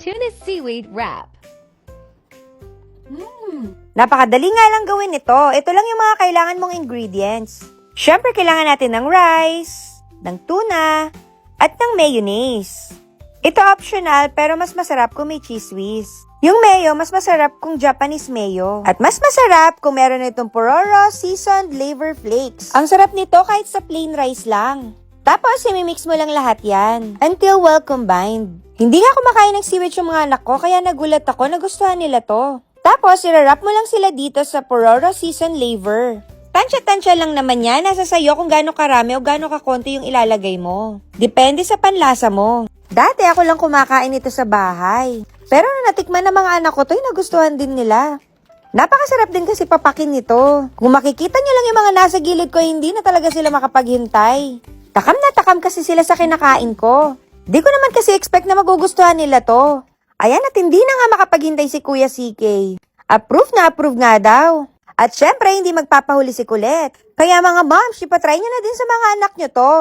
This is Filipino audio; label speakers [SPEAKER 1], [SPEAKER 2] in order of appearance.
[SPEAKER 1] Tuna seaweed wrap.
[SPEAKER 2] Napakadali nga lang gawin ito. Ito lang yung mga kailangan mong ingredients. Siyempre, kailangan natin ng rice, ng tuna, at ng mayonnaise. Ito optional pero mas masarap kung may cheese whiz. Yung mayo, mas masarap kung Japanese mayo. At mas masarap kung meron itong Pororo Seasoned Flavor Flakes. Ang sarap nito kahit sa plain rice lang. Tapos, imimix mo lang lahat yan until well combined. Hindi nga kumakain ng seaweed yung mga anak ko, kaya nagulat ako na gustuhan nila to. Tapos, irarap mo lang sila dito sa Pororo Seasoned Flavor. Tansya-tansya lang naman yan, nasa sayo kung gaano karami o gaano kakonti yung ilalagay mo. Depende sa panlasa mo. Dati ako lang kumakain ito sa bahay. Pero na natikman ng mga anak ko to, nagustuhan din nila. Napakasarap din kasi papakin nito. Kung makikita nyo lang yung mga nasa gilid ko, hindi na talaga sila makapaghintay. Takam na takam kasi sila sa kinakain ko. Di ko naman kasi expect na magugustuhan nila to. Ayan at hindi na nga makapaghintay si Kuya CK. Approve nga daw. At syempre, hindi magpapahuli si Kulit. Kaya mga moms, ipatry nyo na din sa mga anak nyo to.